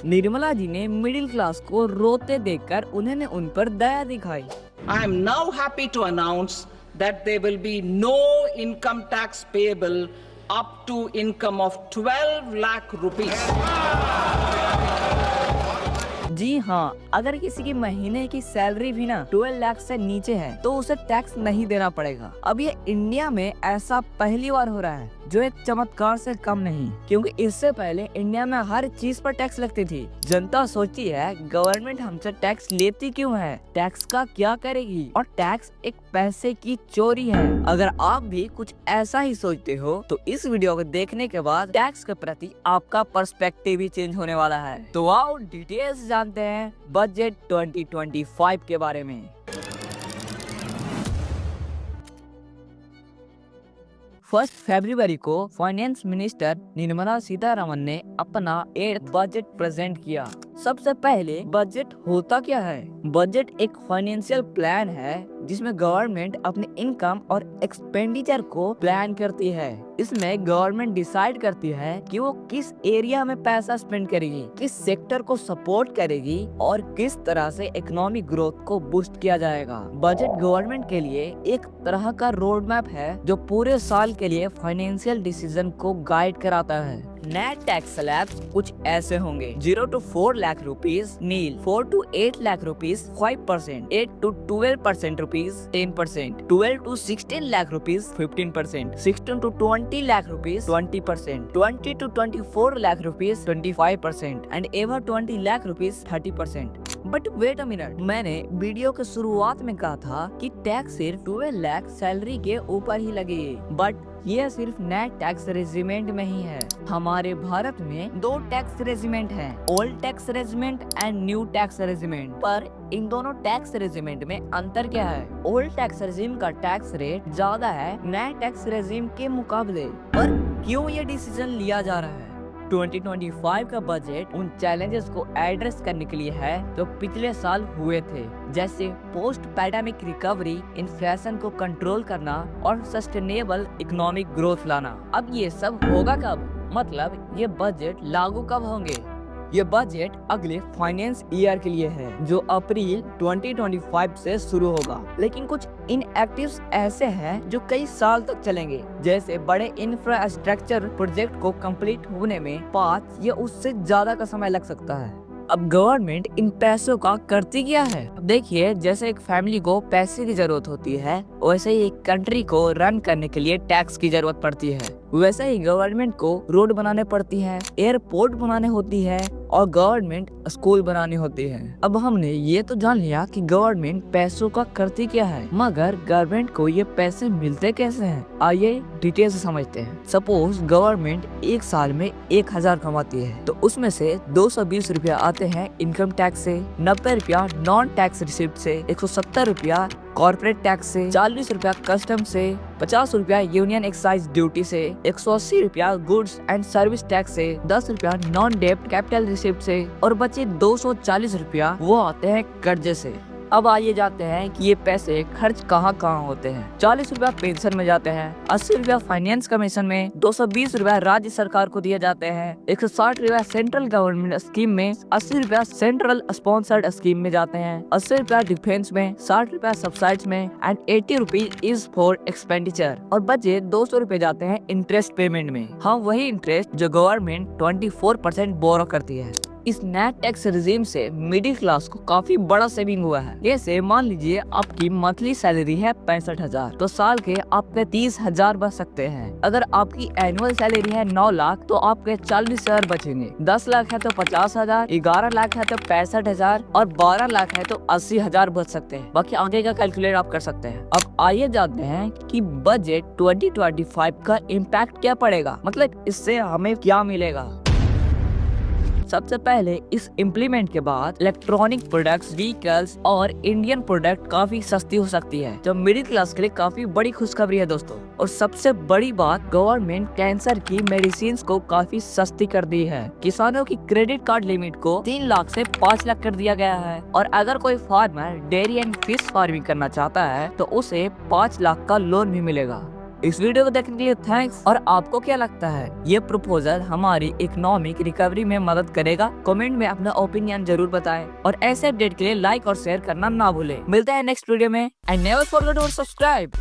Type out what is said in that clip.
निर्मला जी ने middle class को रोते देखकर उन्होंने उन पर दया दिखाई। I am now happy to announce that there will be no income tax payable up to income of 12 lakh rupees. जी हाँ, अगर किसी की महीने की सैलरी भी ना 12 लाख से नीचे है तो उसे टैक्स नहीं देना पड़ेगा। अब ये इंडिया में ऐसा पहली बार हो रहा है, जो एक चमत्कार से कम नहीं, क्योंकि इससे पहले इंडिया में हर चीज पर टैक्स लगती थी। जनता सोचती है गवर्नमेंट हमसे टैक्स लेती क्यों है, टैक्स का क्या करेगी, और टैक्स एक पैसे की चोरी है। अगर आप भी कुछ ऐसा ही सोचते हो तो इस वीडियो को देखने के बाद टैक्स के प्रति आपका पर्सपेक्टिव भी चेंज होने वाला है। तो आओ डिटेल्स जानते हैं बजट 2025 के बारे में। फर्स्ट फरवरी को फाइनेंस मिनिस्टर निर्मला सीतारमन ने अपना 8th बजट प्रेजेंट किया। सबसे पहले बजट होता क्या है? बजट एक फाइनेंशियल प्लान है जिसमें गवर्नमेंट अपने इनकम और एक्सपेंडिचर को प्लान करती है। इसमें गवर्नमेंट डिसाइड करती है कि वो किस एरिया में पैसा स्पेंड करेगी, किस सेक्टर को सपोर्ट करेगी और किस तरह से इकोनॉमिक ग्रोथ को बूस्ट किया जाएगा। बजट गवर्नमेंट के लिए एक तरह का रोड मैप है जो पूरे साल के लिए फाइनेंशियल डिसीजन को गाइड कराता है। नेट टैक्स स्लैब्स कुछ ऐसे होंगे: 0 to 4 lakh rupees nil, 4 to 8 lakh rupees 5%, 8 to 12% rupees 10%, 12 to 16 lakh rupees 15%, 16 to 20 lakh rupees 20%, 20 to 24 lakh rupees 25% and ever 20 lakh rupees 30%। But wait a minute, मैंने वीडियो के शुरुआत में कहा था कि टैक्स सिर्फ 12 लाख सैलरी के ऊपर ही लगेगी, बट ये सिर्फ नेट टैक्स रेजिमेंट में ही है। हमारे भारत में 2 टैक्स रेजिमेंट हैं, old tax regiment and new tax regiment. पर इन दोनों टैक्स रेजिमेंट में अंतर क्या है? ओल्ड टैक्स रेजिम का टैक्स रेट ज्यादा है नए टैक्स रेजिम के मुकाबले। पर क्यों ये डिसीजन लिया जा रहा है? 2025 का बजट उन चैलेंजेस को एड्रेस करने के लिए है जो पिछले साल हुए थे, जैसे पोस्ट पैंडेमिक रिकवरी, इन्फ्लेशन को कंट्रोल करना और सस्टेनेबल इकोनॉमिक ग्रोथ लाना। अब ये सब होगा कब? मतलब ये बजट लागू कब होंगे? ये बजट अगले फाइनेंस ईयर के लिए है जो अप्रैल 2025 से शुरू होगा। लेकिन कुछ इनएक्टिव्स ऐसे हैं जो कई साल तक चलेंगे, जैसे बड़े इंफ्रास्ट्रक्चर प्रोजेक्ट को कंप्लीट होने में 5 या उससे ज्यादा का समय लग सकता है। अब गवर्नमेंट इन पैसों का करती क्या है? देखिए, जैसे एक फैमिली को पैसे की जरूरत होती है, वैसे ही एक कंट्री को रन करने के लिए टैक्स की जरूरत पड़ती है। वैसे ही गवर्नमेंट को रोड बनाने पड़ती है, एयरपोर्ट बनाने होती है और गवर्नमेंट स्कूल बनानी होती है। अब हमने ये तो जान लिया कि गवर्नमेंट पैसों का करती क्या है, मगर गवर्नमेंट को ये पैसे मिलते कैसे हैं? आइए डिटेल से समझते हैं। सपोज गवर्नमेंट एक साल में 1000 कमाती है, तो उसमें से 220 रुपया आते हैं इनकम टैक्स से, 90 रुपया नॉन टैक्स रिसिप्ट से, 170 रुपया कॉर्पोरेट टैक्स से, 40 रुपया कस्टम से, 50 रुपया यूनियन एक्साइज ड्यूटी से, 180 रुपया गुड्स एंड सर्विस टैक्स से, 10 रुपया नॉन डेब्ट कैपिटल रिसिप्ट से और बचे 240 रुपया वो आते हैं कर्जे से। अब आइए जाते हैं कि ये पैसे खर्च कहाँ कहाँ होते हैं। 40 रुपया पेंशन में जाते हैं, 80 रुपया फाइनेंस कमीशन में, 220 रुपया राज्य सरकार को दिए जाते हैं, 160 रुपया सेंट्रल गवर्नमेंट स्कीम में, 80 रुपया सेंट्रल स्पॉन्सर्ड स्कीम में जाते हैं, 80 रुपया डिफेंस में, 60 रुपया सब्सिडाइज में and 80 rupees is for expenditure और बचे 200 रुपए जाते हैं इंटरेस्ट पेमेंट में। हाँ, वही इंटरेस्ट जो गवर्नमेंट 24% बोरो करती है। इस नेट टैक्स रिजीम से मिडिल क्लास को काफी बड़ा सेविंग हुआ है। जैसे मान लीजिए आपकी मंथली सैलरी है 65,000, तो साल के आपके 30,000 बच सकते हैं। अगर आपकी एनुअल सैलरी है 9 लाख तो आपके 40,000 बचेंगे। 10 लाख है तो 50,000, 11 लाख है तो 65,000 और 12 लाख है तो 80,000 बच सकते हैं। बाकी आगे का कैलकुलेट आप कर सकते हैं। अब आइए जानते हैं कि बजट 2025 का इम्पैक्ट क्या पड़ेगा, मतलब इससे हमें क्या मिलेगा। सबसे पहले इस इम्प्लीमेंट के बाद इलेक्ट्रॉनिक प्रोडक्ट्स, व्हीकल्स और इंडियन प्रोडक्ट काफी सस्ती हो सकती है, जो मिडिल क्लास के लिए काफी बड़ी खुशखबरी है दोस्तों। और सबसे बड़ी बात, गवर्नमेंट कैंसर की मेडिसिन को काफी सस्ती कर दी है। किसानों की क्रेडिट कार्ड लिमिट को 3 लाख से 5 लाख कर दिया गया है और अगर कोई farmer dairy and fish farming करना चाहता है तो उसे 5 लाख का लोन भी मिलेगा। इस वीडियो को देखने के लिए थैंक्स। और आपको क्या लगता है ये प्रपोजल हमारी इकोनॉमिक रिकवरी में मदद करेगा? कमेंट में अपना ओपिनियन जरूर बताएं और ऐसे अपडेट के लिए लाइक और शेयर करना ना भूलें। मिलते हैं नेक्स्ट वीडियो में and never forget to subscribe.